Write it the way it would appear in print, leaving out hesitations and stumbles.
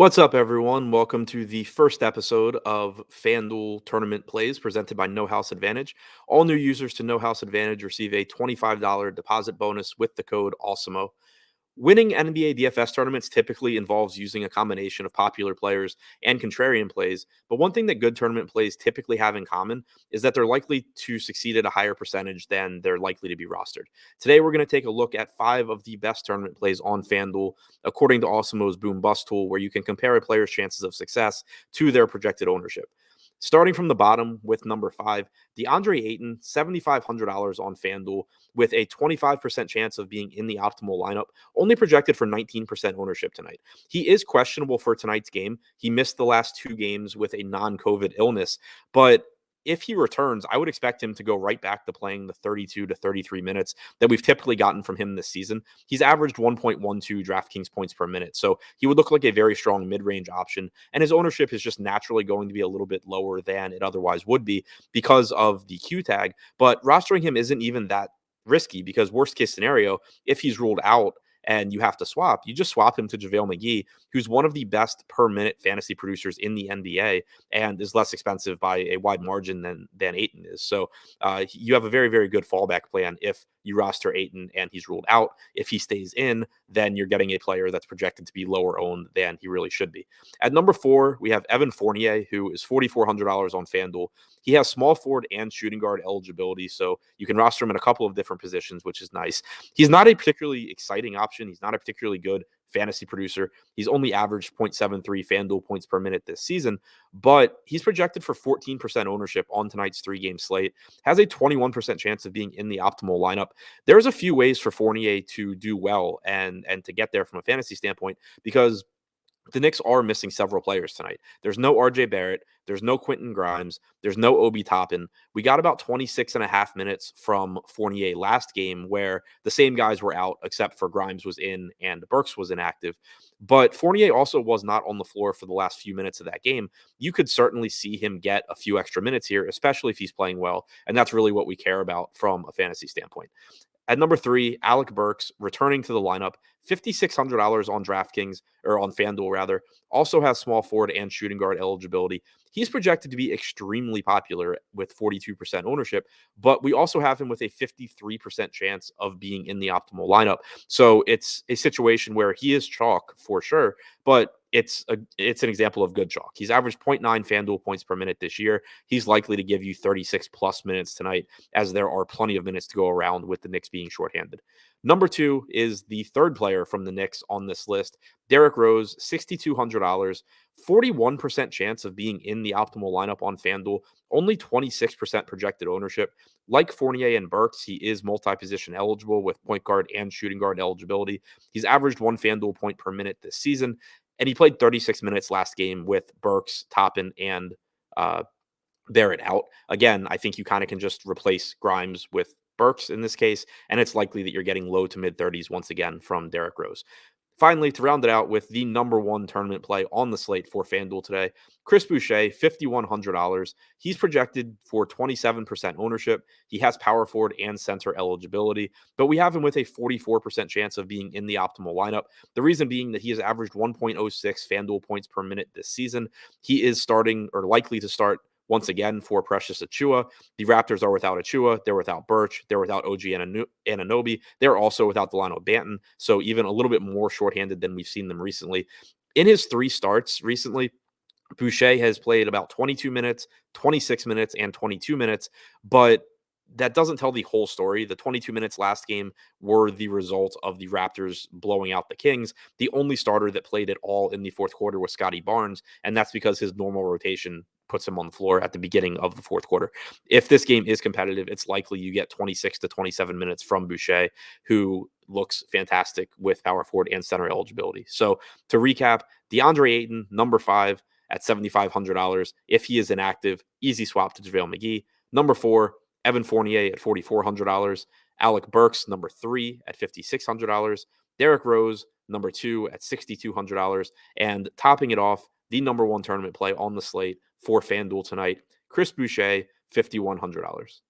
What's up, everyone? Welcome to the first episode of FanDuel Tournament Plays presented by No House Advantage. All new users to No House Advantage receive a $25 deposit bonus with the code Awesemo. Winning NBA DFS tournaments typically involves using a combination of popular players and contrarian plays, but one thing that good tournament plays typically have in common is that they're likely to succeed at a higher percentage than they're likely to be rostered. Today, we're going to take a look at 5 of the best tournament plays on FanDuel, according to Awesemo's Boom Bust tool, where you can compare a player's chances of success to their projected ownership. Starting from the bottom with number 5, DeAndre Ayton, $7,500 on FanDuel with a 25% chance of being in the optimal lineup, only projected for 19% ownership tonight. He is questionable for tonight's game. He missed the last 2 games with a non-COVID illness, but if he returns, I would expect him to go right back to playing the 32 to 33 minutes that we've typically gotten from him this season. He's averaged 1.12 DraftKings points per minute, so he would look like a very strong mid-range option, and his ownership is just naturally going to be a little bit lower than it otherwise would be because of the Q tag, but rostering him isn't even that risky because worst case scenario, if he's ruled out and you have to swap, you just swap him to JaVale McGee, who's one of the best per minute fantasy producers in the NBA and is less expensive by a wide margin than Ayton is. So you have a very, very good fallback plan if you roster Ayton and he's ruled out. If he stays in, then you're getting a player that's projected to be lower owned than he really should be. At number 4, we have Evan Fournier, who is $4,400 on FanDuel. He has small forward and shooting guard eligibility, so you can roster him in a couple of different positions, which is nice. He's not a particularly exciting option. He's not a particularly good fantasy producer. He's only averaged 0.73 FanDuel points per minute this season, but he's projected for 14% ownership on tonight's 3-game slate, has a 21% chance of being in the optimal lineup. There's a few ways for Fournier to do well and to get there from a fantasy standpoint because the Knicks are missing several players tonight. There's no RJ Barrett. There's no Quentin Grimes. There's no Obi Toppin. We got about 26 and a half minutes from Fournier last game where the same guys were out except for Grimes was in and Burks was inactive. But Fournier also was not on the floor for the last few minutes of that game. You could certainly see him get a few extra minutes here, especially if he's playing well. And that's really what we care about from a fantasy standpoint. At number 3, Alec Burks returning to the lineup, $5,600 on DraftKings, or on FanDuel rather, also has small forward and shooting guard eligibility. He's projected to be extremely popular with 42% ownership, but we also have him with a 53% chance of being in the optimal lineup. So it's a situation where he is chalk for sure, but it's an example of good chalk. He's averaged 0.9 FanDuel points per minute this year. He's likely to give you 36 plus minutes tonight, as there are plenty of minutes to go around with the Knicks being shorthanded. Number 2 is the third player from the Knicks on this list, Derrick Rose, $6,200, 41% chance of being in the optimal lineup on FanDuel, only 26% projected ownership. Like Fournier and Burks, he is multi-position eligible with point guard and shooting guard eligibility. He's averaged 1 FanDuel point per minute this season, and he played 36 minutes last game with Burks, Toppin, and Barrett out. Again, I think you kind of can just replace Grimes with Burks in this case, and it's likely that you're getting low to mid 30s once again from Derrick Rose. Finally, to round it out with the number 1 tournament play on the slate for FanDuel today, Chris Boucher, $5,100. He's projected for 27% ownership. He has power forward and center eligibility, but we have him with a 44% chance of being in the optimal lineup. The reason being that he has averaged 1.06 FanDuel points per minute this season. He is starting or likely to start once again for Precious Achiuwa. The Raptors are without Achiuwa. They're without Birch. They're without OG Anunoby. They're also without Delano Banton. So even a little bit more shorthanded than we've seen them recently. In his 3 starts recently, Boucher has played about 22 minutes, 26 minutes, and 22 minutes, but that doesn't tell the whole story. The 22 minutes last game were the result of the Raptors blowing out the Kings. The only starter that played at all in the fourth quarter was Scotty Barnes, and that's because his normal rotation puts him on the floor at the beginning of the fourth quarter. If this game is competitive, it's likely you get 26 to 27 minutes from Boucher, who looks fantastic with power forward and center eligibility. So to recap, DeAndre Ayton, number 5 at $7,500. If he is inactive, easy swap to JaVale McGee. Number 4, Evan Fournier at $4,400. Alec Burks, number 3 at $5,600. Derrick Rose, number 2 at $6,200. And topping it off, the number 1 tournament play on the slate for FanDuel tonight, Chris Boucher, $5,100.